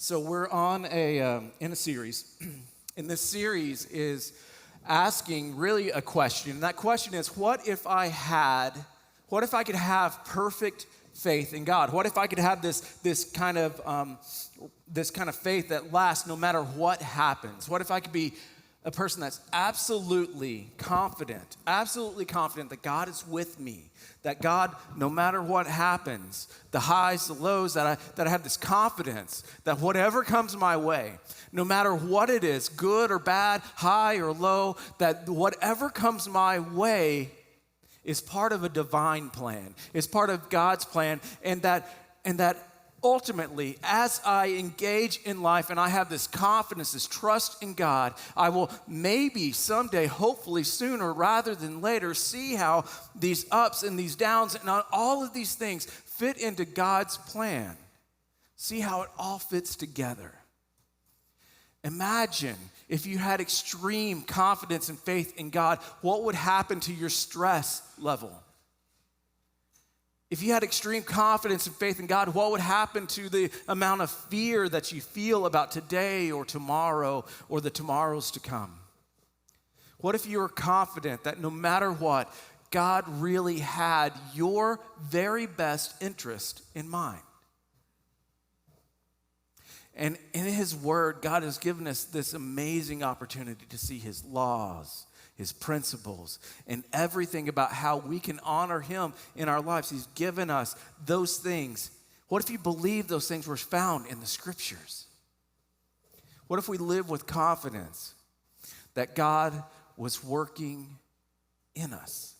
So we're on in a series, and this series is asking really a question. And that question is, what if I could have perfect faith in God? What if I could have this kind of faith that lasts no matter what happens? What if I could be a person that's absolutely confident that God is with me, that God, no matter what happens, the highs, the lows, that I have this confidence that whatever comes my way, no matter what it is, good or bad, high or low, that whatever comes my way is part of a divine plan, is part of God's plan, and that ultimately, as I engage in life and I have this confidence, this trust in God, I will maybe someday, hopefully sooner rather than later, see how these ups and these downs and all of these things fit into God's plan. See how it all fits together. Imagine if you had extreme confidence and faith in God, what would happen to your stress level? If you had extreme confidence and faith in God, what would happen to the amount of fear that you feel about today or tomorrow or the tomorrows to come? What if you were confident that no matter what, God really had your very best interest in mind? And in His Word, God has given us this amazing opportunity to see His laws, His principles, and everything about how we can honor Him in our lives. He's given us those things. What if you believe those things were found in the Scriptures? What if we live with confidence that God was working in us?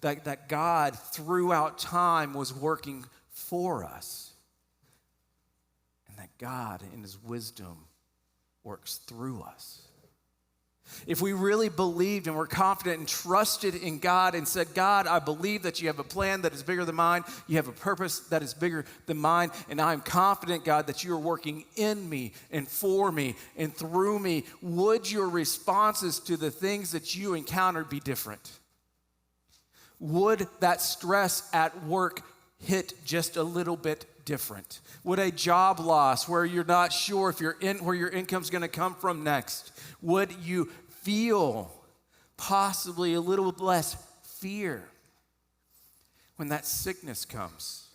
That God throughout time was working for us? And that God in His wisdom works through us? If we really believed and were confident and trusted in God and said, God, I believe that you have a plan that is bigger than mine. You have a purpose that is bigger than mine. And I'm confident, God, that you are working in me and for me and through me. Would your responses to the things that you encountered be different? Would that stress at work hit just a little bit different? Would a job loss where you're not sure if where your income's going to come from next, would you feel possibly a little less fear when that sickness comes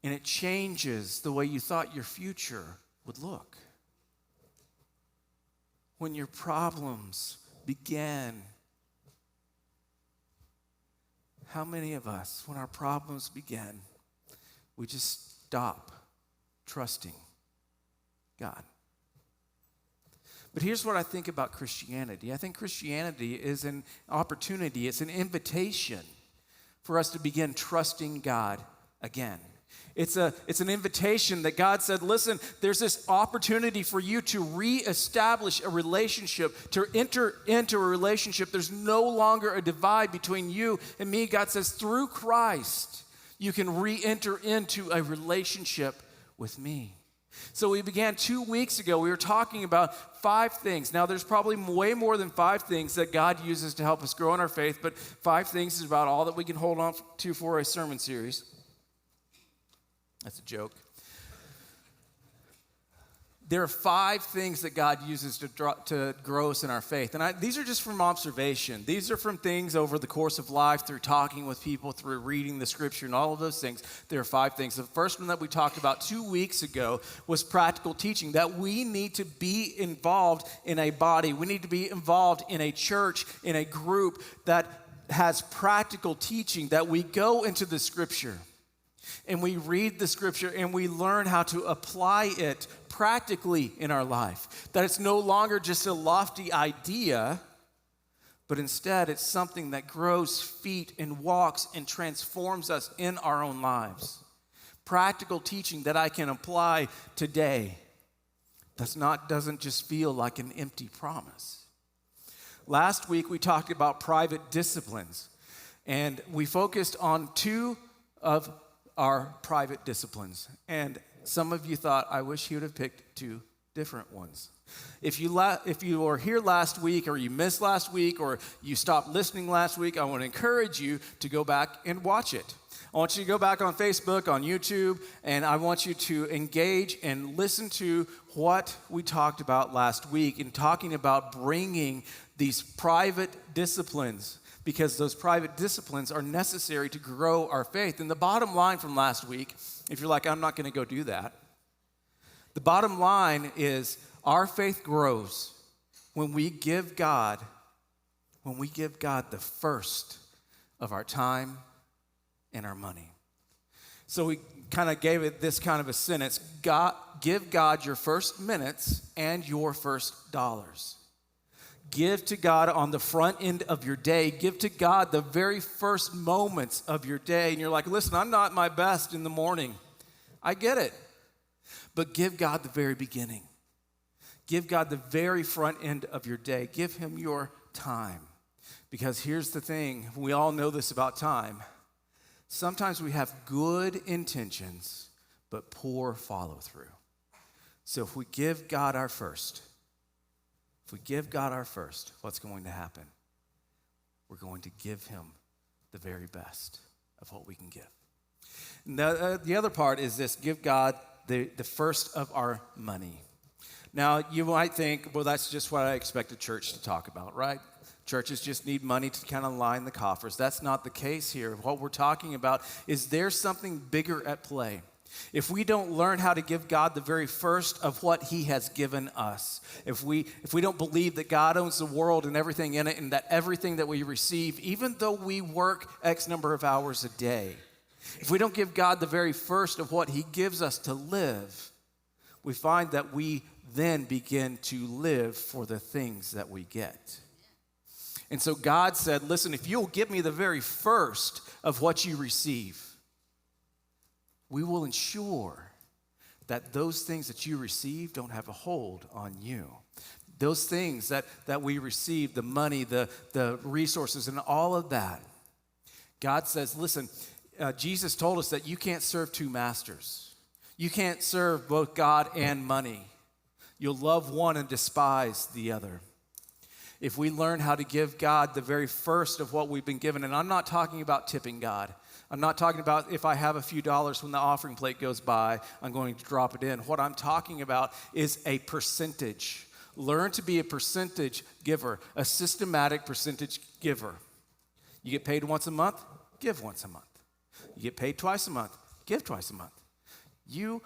and it changes the way you thought your future would look? When your problems began, how many of us, when our problems began, we just stop trusting God? But here's what I think about Christianity. I think Christianity is an opportunity, it's an invitation for us to begin trusting God again. It's an invitation that God said, listen, there's this opportunity for you to reestablish a relationship, to enter into a relationship. There's no longer a divide between you and me. God says, through Christ, you can re-enter into a relationship with me. So we began 2 weeks ago. We were talking about 5 things. Now, there's probably way more than 5 things that God uses to help us grow in our faith, but 5 things is about all that we can hold on to for a sermon series. That's a joke. There are 5 things that God uses to grow us in our faith. And these are just from observation. These are from things over the course of life, through talking with people, through reading the Scripture, and all of those things. There are 5 things. The first one that we talked about 2 weeks ago was practical teaching, that we need to be involved in a body. We need to be involved in a church, in a group that has practical teaching, that we go into the Scripture and we read the Scripture and we learn how to apply it practically in our life. That it's no longer just a lofty idea, but instead it's something that grows feet and walks and transforms us in our own lives. Practical teaching that I can apply today doesn't just feel like an empty promise. Last week we talked about private disciplines, and we focused on 2 of our private disciplines. And some of you thought, I wish he would have picked 2 different ones. If you were here last week, or you missed last week, or you stopped listening last week, I want to encourage you to go back and watch it. I want you to go back on Facebook, on YouTube, and I want you to engage and listen to what we talked about last week in talking about bringing these private disciplines, because those private disciplines are necessary to grow our faith. And the bottom line from last week, if you're like, I'm not going to go do that, the bottom line is our faith grows when we give God the first of our time and our money. So we kind of gave it this kind of a sentence: give God your first minutes and your first dollars. Give to God on the front end of your day. Give to God the very first moments of your day. And you're like, listen, I'm not my best in the morning. I get it. But give God the very beginning. Give God the very front end of your day. Give him your time. Because here's the thing, we all know this about time. Sometimes we have good intentions, but poor follow through. So if we give God our first, what's going to happen? We're going to give him the very best of what we can give. And the other part is this: give God the first of our money. Now, you might think, well, that's just what I expect a church to talk about, right? Churches just need money to kind of line the coffers. That's not the case here. What we're talking about is there's something bigger at play. If we don't learn how to give God the very first of what he has given us, if we don't believe that God owns the world and everything in it, and that everything that we receive, even though we work X number of hours a day, if we don't give God the very first of what he gives us to live, we find that we then begin to live for the things that we get. And so God said, listen, if you'll give me the very first of what you receive, we will ensure that those things that you receive don't have a hold on you. Those things that we receive, the money, the resources, and all of that. God says, listen, Jesus told us that you can't serve two masters. You can't serve both God and money. You'll love one and despise the other. If we learn how to give God the very first of what we've been given, and I'm not talking about tipping God. I'm not talking about if I have a few dollars when the offering plate goes by, I'm going to drop it in. What I'm talking about is a percentage. Learn to be a percentage giver, a systematic percentage giver. You get paid once a month, give once a month. You get paid twice a month, give twice a month. You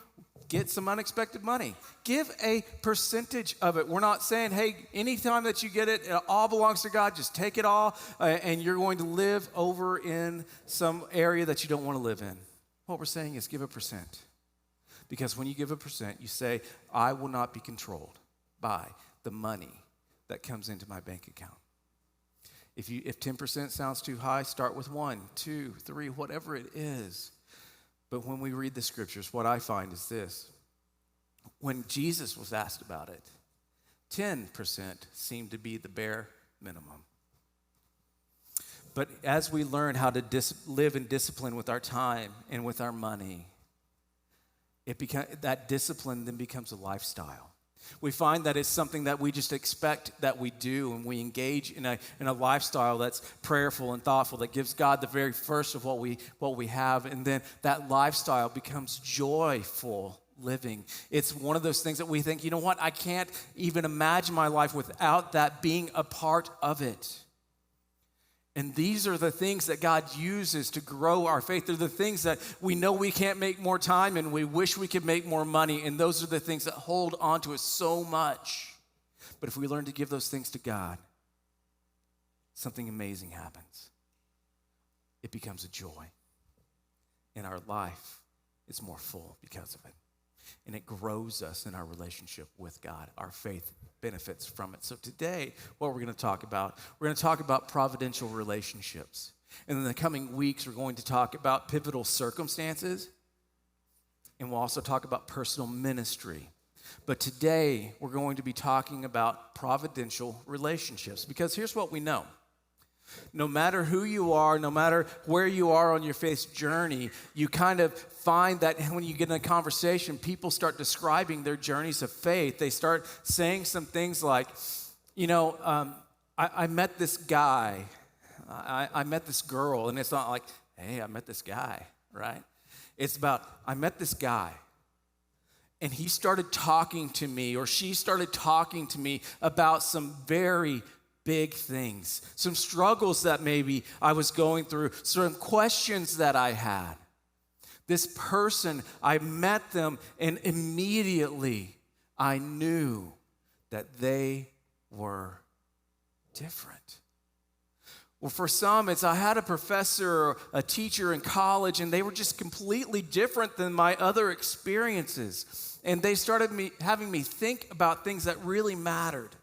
get some unexpected money. Give a percentage of it. We're not saying, hey, anytime that you get it, it all belongs to God. Just take it all, and you're going to live over in some area that you don't want to live in. What we're saying is give a percent. Because when you give a percent, you say, I will not be controlled by the money that comes into my bank account. If 10% sounds too high, start with 1, 2, 3, whatever it is. But when we read the scriptures, what I find is this. When Jesus was asked about it, 10% seemed to be the bare minimum. But as we learn how to live in discipline with our time and with our money, that discipline then becomes a lifestyle. We find that it's something that we just expect that we do, and we engage in a lifestyle that's prayerful and thoughtful, that gives God the very first of what we have, and then that lifestyle becomes joyful living. It's one of those things that we think, you know what, I can't even imagine my life without that being a part of it. And these are the things that God uses to grow our faith. They're the things that we know we can't make more time, and we wish we could make more money. And those are the things that hold on to us so much. But if we learn to give those things to God, something amazing happens. It becomes a joy. And our life is more full because of it. And it grows us in our relationship with God. Our faith benefits from it. So today, what we're going to talk about providential relationships. And in the coming weeks, we're going to talk about pivotal circumstances. And we'll also talk about personal ministry. But today, we're going to be talking about providential relationships. Because here's what we know. No matter who you are, no matter where you are on your faith journey, you kind of find that when you get in a conversation, people start describing their journeys of faith. They start saying some things like, I met this guy, I met this girl, and it's not like, hey, I met this guy. right? It's about, I met this guy, and he started talking to me, or she started talking to me about some very big things, some struggles that maybe I was going through, some questions that I had. This person, I met them, and immediately I knew that they were different. Well, for some, it's I had a professor or a teacher in college, and they were just completely different than my other experiences. And they started having me think about things that really mattered.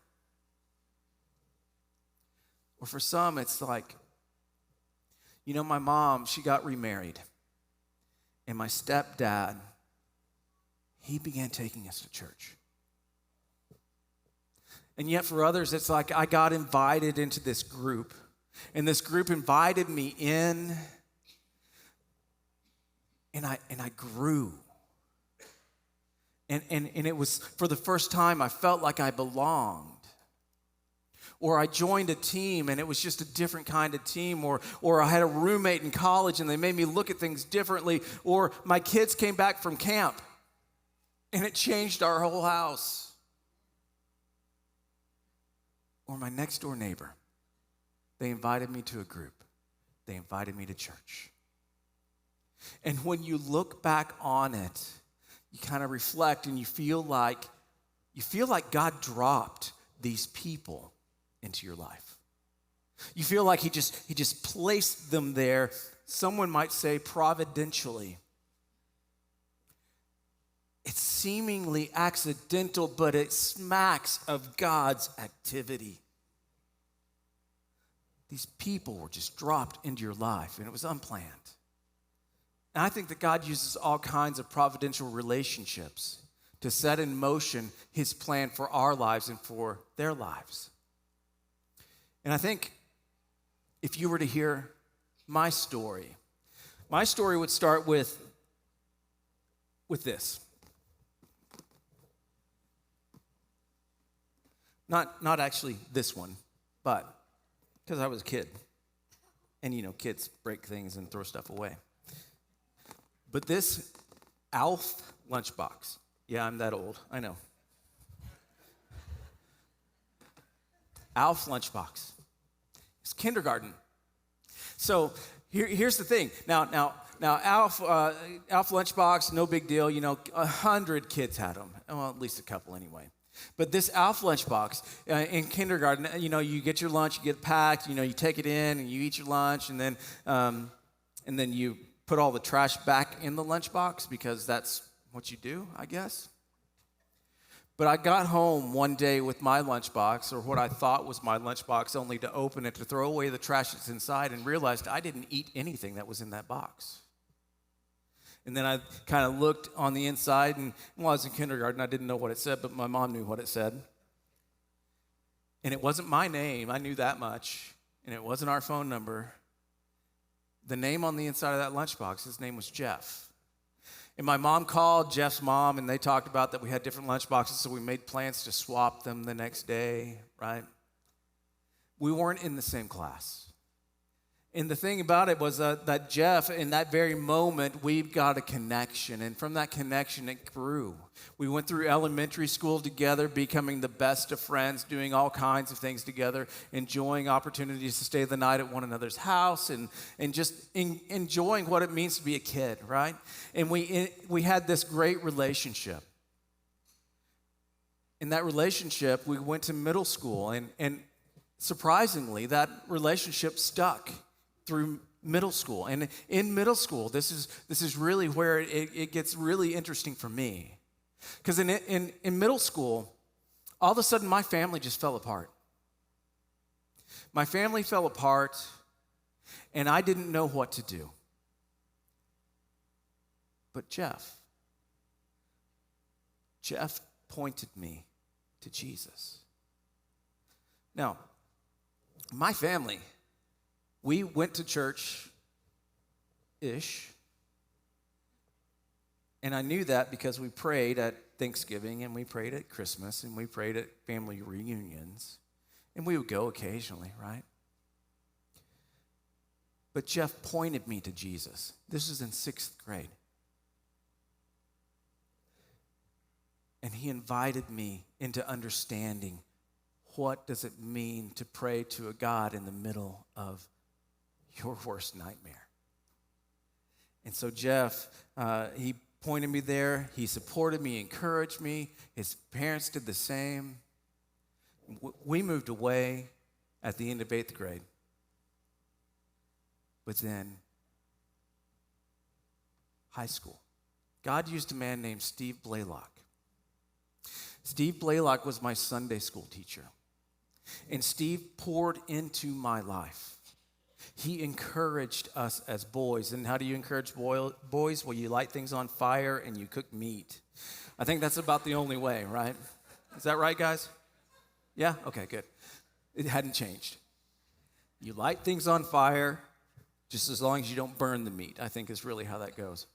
Or for some, it's like, my mom, she got remarried. And my stepdad, he began taking us to church. And yet for others, it's like I got invited into this group. And this group invited me in. And I grew. And it was, for the first time, I felt like I belonged. Or I joined a team, and it was just a different kind of team. Or I had a roommate in college, and they made me look at things differently. Or my kids came back from camp, and it changed our whole house. Or my next door neighbor, they invited me to a group. They invited me to church. And when you look back on it, you kind of reflect, and you feel like God dropped these people into your life. You feel like he just placed them there, someone might say providentially. It's seemingly accidental, but it smacks of God's activity. These people were just dropped into your life, and it was unplanned. And I think that God uses all kinds of providential relationships to set in motion his plan for our lives and for their lives. And I think if you were to hear my story would start with this. Not actually this one, but because I was a kid. And kids break things and throw stuff away. But this Alf lunchbox. Yeah, I'm that old, I know. Alf lunchbox. It's kindergarten. So here's the thing. Now Alf lunchbox, no big deal. 100 kids had them. Well, at least a couple anyway. But this Alf lunchbox in kindergarten, you get your lunch, you get it packed, you take it in and you eat your lunch, and then you put all the trash back in the lunchbox because that's what you do, I guess. But I got home one day with my lunchbox, or what I thought was my lunchbox, only to open it to throw away the trash that's inside, and realized I didn't eat anything that was in that box. And then I kind of looked on the inside, and I was in kindergarten, I didn't know what it said, but my mom knew what it said. And it wasn't my name, I knew that much, and it wasn't our phone number. The name on the inside of that lunchbox, his name was Jeff. And my mom called Jeff's mom, and they talked about that we had different lunchboxes, so we made plans to swap them the next day, right? We weren't in the same class. And the thing about it was that Jeff, in that very moment, we got a connection. And from that connection, it grew. We went through elementary school together, becoming the best of friends, doing all kinds of things together, enjoying opportunities to stay the night at one another's house, and just enjoying what it means to be a kid, right? And we had this great relationship. In that relationship, we went to middle school, and surprisingly, that relationship stuck through middle school. And in middle school, this is really where it gets really interesting for me. Because in middle school, all of a sudden my family just fell apart. My family fell apart, and I didn't know what to do. But Jeff pointed me to Jesus. Now, my family, we went to church-ish, and I knew that because we prayed at Thanksgiving, and we prayed at Christmas, and we prayed at family reunions, and we would go occasionally, right? But Jeff pointed me to Jesus. This was in 6th grade. And he invited me into understanding what does it mean to pray to a God in the middle of your worst nightmare. And so Jeff, he pointed me there. He supported me, encouraged me. His parents did the same. We moved away at the end of 8th grade. But then, high school. God used a man named Steve Blaylock. Steve Blaylock was my Sunday school teacher. And Steve poured into my life. He encouraged us as boys. And how do you encourage boys? Well, you light things on fire and you cook meat. I think that's about the only way, right? Is that right, guys? Yeah? Okay, good. It hadn't changed. You light things on fire, just as long as you don't burn the meat, I think is really how that goes.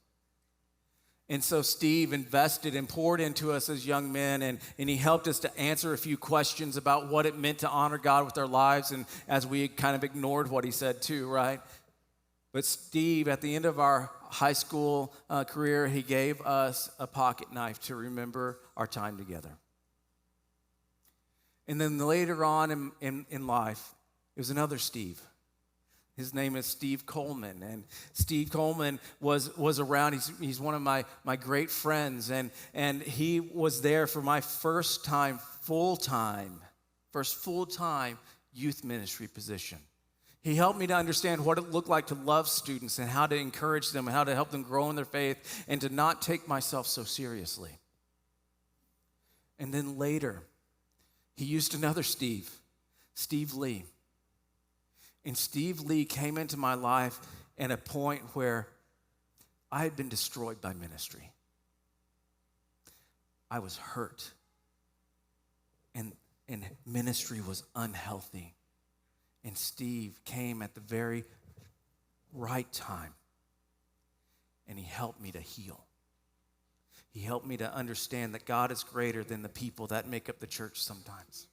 And so Steve invested and poured into us as young men, and he helped us to answer a few questions about what it meant to honor God with our lives, and as we kind of ignored what he said too, right? But Steve, at the end of our high school career, he gave us a pocket knife to remember our time together. And then later on in life, it was another Steve. His name is Steve Coleman, and Steve Coleman was around. He's one of my great friends, and he was there for my first full-time youth ministry position. He helped me to understand what it looked like to love students and how to encourage them and how to help them grow in their faith and to not take myself so seriously. And then later, he used another Steve Lee. And Steve Lee came into my life at a point where I had been destroyed by ministry. I was hurt. And ministry was unhealthy. And Steve came at the very right time. And he helped me to heal. He helped me to understand that God is greater than the people that make up the church sometimes.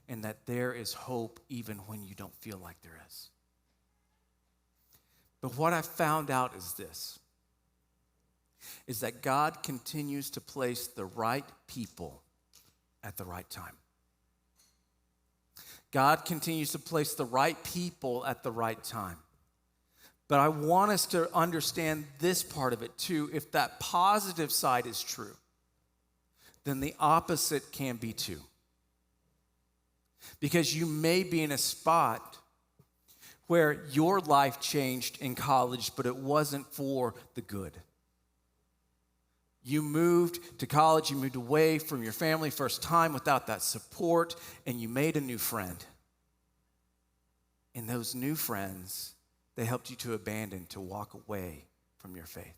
And that there is hope even when you don't feel like there is. But what I found out is that God continues to place the right people at the right time. God continues to place the right people at the right time. But I want us to understand this part of it too. If that positive side is true, then the opposite can be too. Because you may be in a spot where your life changed in college, but it wasn't for the good. You moved to college, you moved away from your family first time without that support, and you made a new friend. And those new friends, they helped you to walk away from your faith.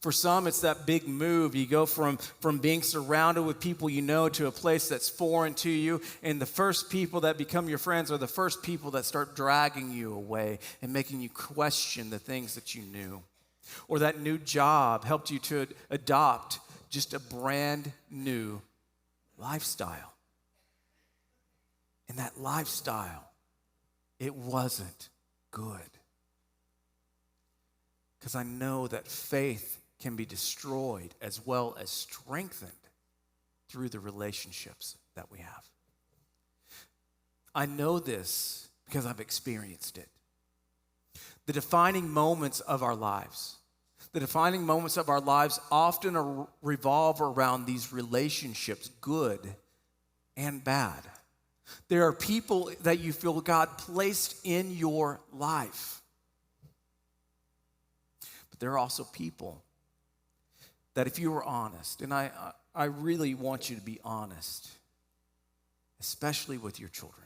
For some, it's that big move. You go from being surrounded with people you know to a place that's foreign to you, and the first people that become your friends are the first people that start dragging you away and making you question the things that you knew. Or that new job helped you to adopt just a brand new lifestyle. And that lifestyle, it wasn't good. Because I know that faith can be destroyed as well as strengthened through the relationships that we have. I know this because I've experienced it. The defining moments of our lives often revolve around these relationships, good and bad. There are people that you feel God placed in your life. There are also people that if you were honest, and I really want you to be honest, especially with your children,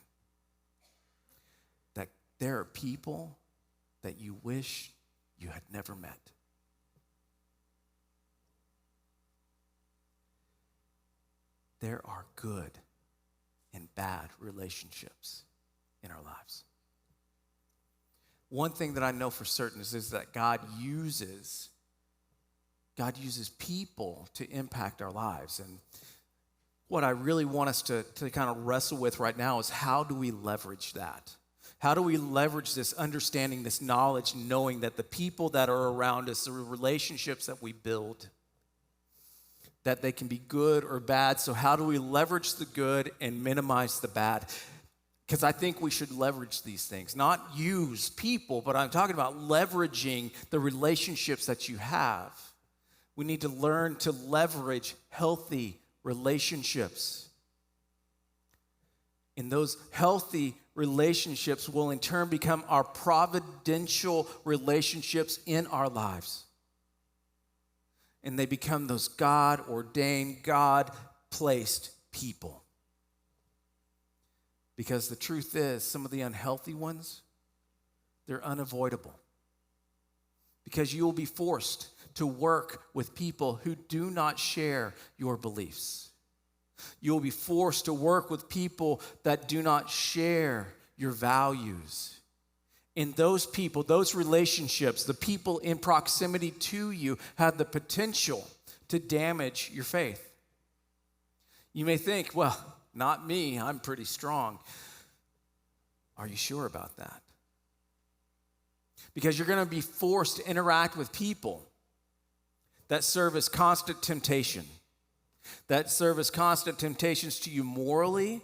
that there are people that you wish you had never met. There are good and bad relationships in our lives. One thing that I know for certain is that God uses people to impact our lives. And what I really want us to kind of wrestle with right now is how do we leverage that? How do we leverage this understanding, this knowledge, knowing that the people that are around us, the relationships that we build, that they can be good or bad? So how do we leverage the good and minimize the bad? Because I think we should leverage these things, not use people, but I'm talking about leveraging the relationships that you have. We need to learn to leverage healthy relationships. And those healthy relationships will in turn become our providential relationships in our lives. And they become those God-ordained, God-placed people. Because the truth is, some of the unhealthy ones, they're unavoidable. Because you will be forced to work with people who do not share your beliefs. You will be forced to work with people that do not share your values. And those people, those relationships, the people in proximity to you have the potential to damage your faith. You may think, well, not me, I'm pretty strong. Are you sure about that? Because you're going to be forced to interact with people that serve as constant temptation, that serve as constant temptations to you morally.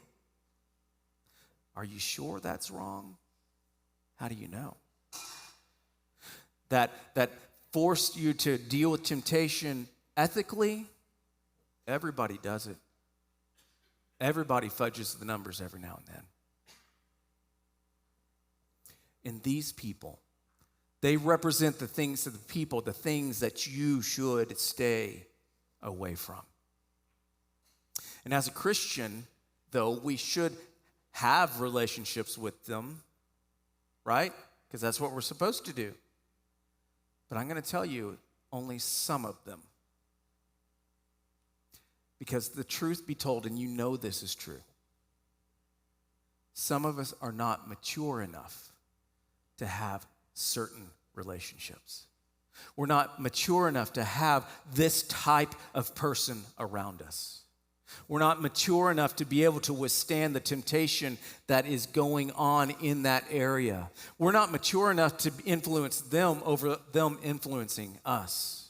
Are you sure that's wrong? How do you know? That forced you to deal with temptation ethically? Everybody does it. Everybody fudges the numbers every now and then. And these people, they represent the things of the people, the things that you should stay away from. And as a Christian, though, we should have relationships with them, right? Because that's what we're supposed to do. But I'm going to tell you, only some of them. Because the truth be told, and you know this is true, some of us are not mature enough to have certain relationships. We're not mature enough to have this type of person around us. We're not mature enough to be able to withstand the temptation that is going on in that area. We're not mature enough to influence them over them influencing us.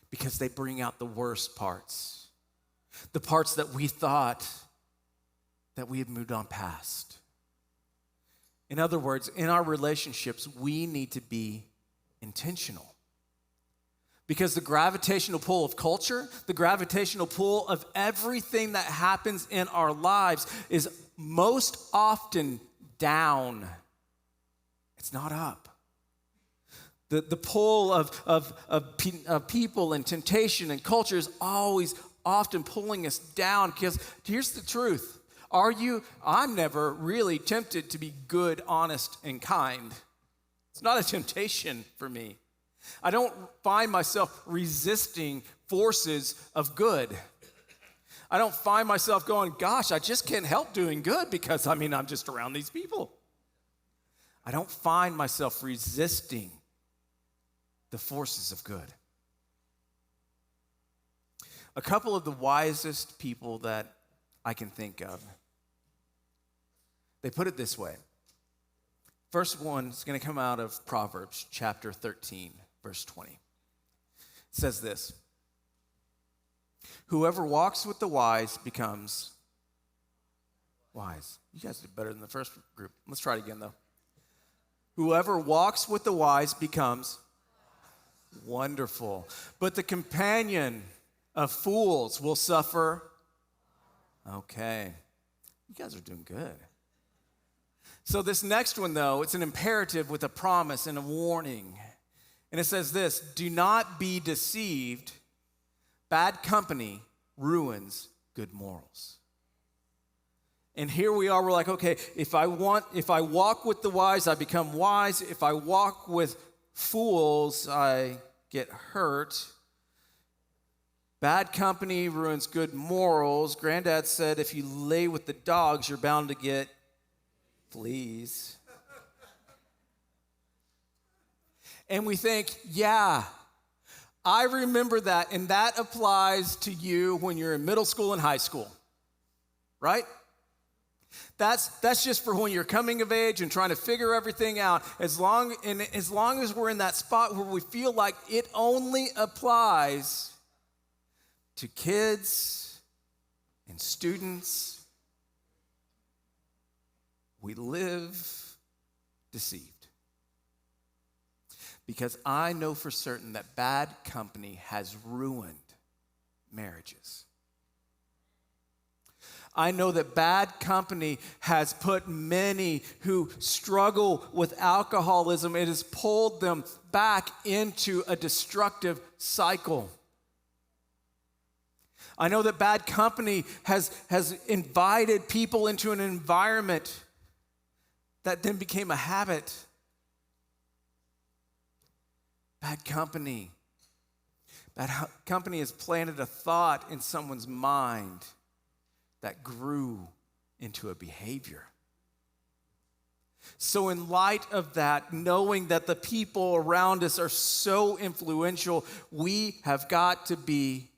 Because they bring out the worst parts. The parts that we thought that we had moved on past. In other words, in our relationships, we need to be intentional. Because the gravitational pull of culture, the gravitational pull of everything that happens in our lives is most often down. It's not up. The pull of people and temptation and culture is always often pulling us down. Because here's the truth. I'm never really tempted to be good, honest, and kind. It's not a temptation for me. I don't find myself resisting forces of good. I don't find myself going, gosh, I just can't help doing good because, I'm just around these people. I don't find myself resisting the forces of good. A couple of the wisest people that I can think of, they put it this way. First one is going to come out of Proverbs chapter 13, verse 20. It says this: whoever walks with the wise becomes wise. You guys did better than the first group. Let's try it again, though. Whoever walks with the wise becomes wonderful. But the companion of fools will suffer. Okay. You guys are doing good. So this next one, though, it's an imperative with a promise and a warning. And it says this: do not be deceived. Bad company ruins good morals. And here we are, we're like, okay, if I walk with the wise, I become wise. If I walk with fools, I get hurt. Bad company ruins good morals. Granddad said if you lay with the dogs, you're bound to get fleas. And we think, yeah, I remember that, and that applies to you when you're in middle school and high school, right? That's just for when you're coming of age and trying to figure everything out. As long as we're in that spot where we feel like it only applies to kids and students, we live deceived. Because I know for certain that bad company has ruined marriages. I know that bad company has put many who struggle with alcoholism, it has pulled them back into a destructive cycle. I know that bad company has invited people into an environment that then became a habit. Bad company has planted a thought in someone's mind that grew into a behavior. So in light of that, knowing that the people around us are so influential, we have got to be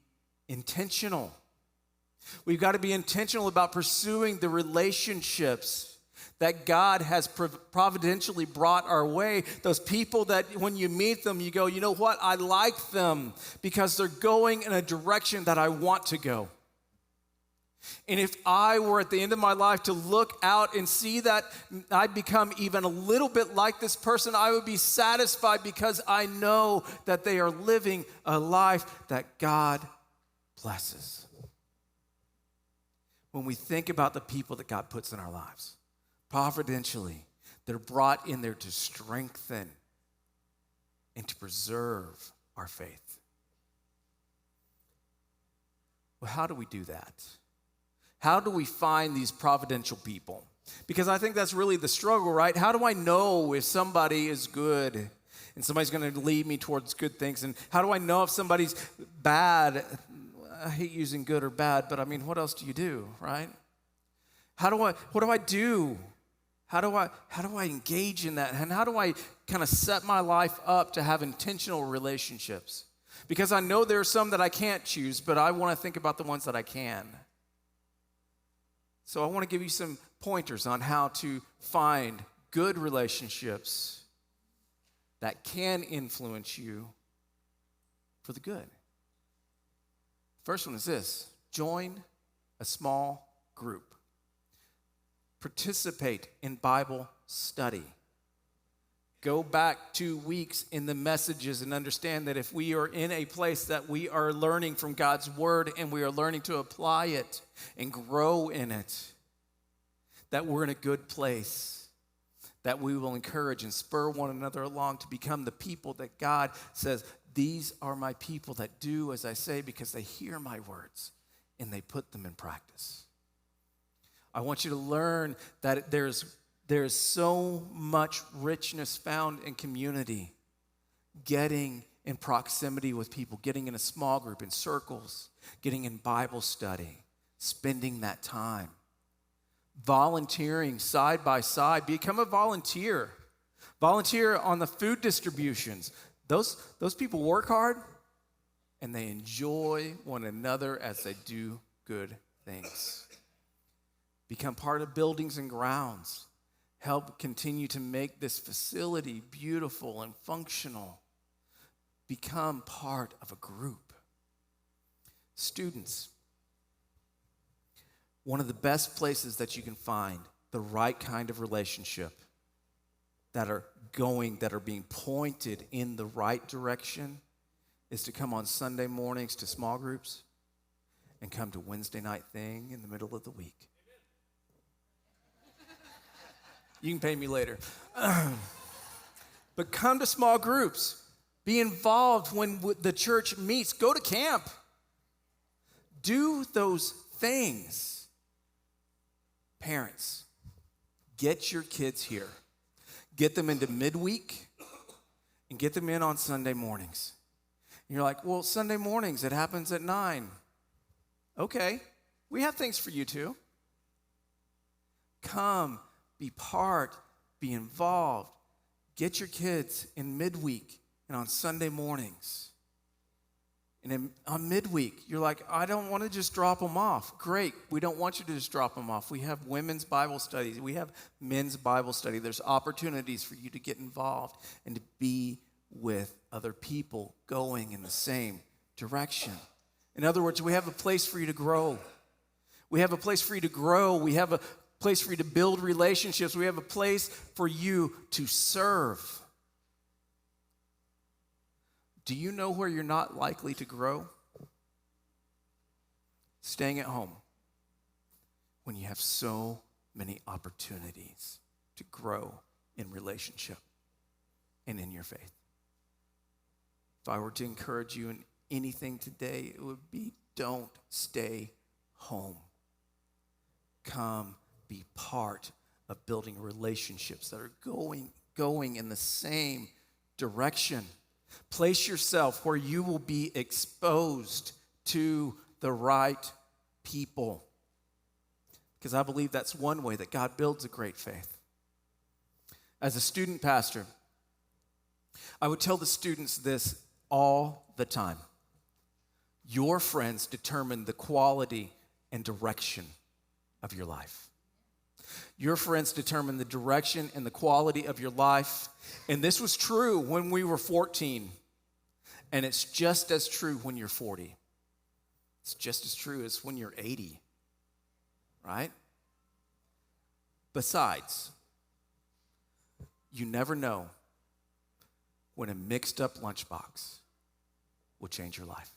intentional. We've got to be intentional about pursuing the relationships that God has providentially brought our way. Those people that when you meet them, you go, you know what? I like them because they're going in a direction that I want to go. And if I were at the end of my life to look out and see that I become even a little bit like this person, I would be satisfied because I know that they are living a life that God blesses. When we think about the people that God puts in our lives, providentially, they're brought in there to strengthen and to preserve our faith. Well, how do we do that? How do we find these providential people? Because I think that's really the struggle, right? How do I know if somebody is good and somebody's going to lead me towards good things? And how do I know if somebody's bad? I hate using good or bad, but I mean, what else do you do, right? What do I do? How do I engage in that? And how do I kind of set my life up to have intentional relationships? Because I know there are some that I can't choose, but I want to think about the ones that I can. So I want to give you some pointers on how to find good relationships that can influence you for the good. First one is this: join a small group. Participate in Bible study. Go back 2 weeks in the messages and understand that if we are in a place that we are learning from God's word and we are learning to apply it and grow in it, that we're in a good place, that we will encourage and spur one another along to become the people that God says, these are my people that do as I say because they hear my words and they put them in practice. I want you to learn that there's so much richness found in community, getting in proximity with people, getting in a small group, in circles, getting in Bible study, spending that time, volunteering side by side. Become a volunteer. Volunteer on the food distributions. Those people work hard and they enjoy one another as they do good things. Become part of buildings and grounds. Help continue to make this facility beautiful and functional. Become part of a group. Students, one of the best places that you can find the right kind of relationship that are being pointed in the right direction is to come on Sunday mornings to small groups and come to Wednesday night thing in the middle of the week. You can pay me later. But come to small groups. Be involved when the church meets. Go to camp. Do those things. Parents, get your kids here. Get them into midweek and get them in on Sunday mornings. And you're like, well, Sunday mornings, it happens at 9. Okay, we have things for you too. Come. Be part, be involved. Get your kids in midweek and on Sunday mornings And on midweek, you're like, I don't want to just drop them off. Great. We don't want you to just drop them off. We have women's Bible studies. We have men's Bible study. There's opportunities for you to get involved and to be with other people going in the same direction. In other words, we have a place for you to grow. We have a place for you to grow. We have a place for you to build relationships. We have a place for you to serve. Do you know where you're not likely to grow? Staying at home when you have so many opportunities to grow in relationship and in your faith. If I were to encourage you in anything today, it would be don't stay home. Come be part of building relationships that are going in the same direction. Place yourself where you will be exposed to the right people. Because I believe that's one way that God builds a great faith. As a student pastor, I would tell the students this all the time. Your friends determine the quality and direction of your life. Your friends determine the direction and the quality of your life. And this was true when we were 14. And it's just as true when you're 40. It's just as true as when you're 80. Right? Besides, you never know when a mixed up lunchbox will change your life.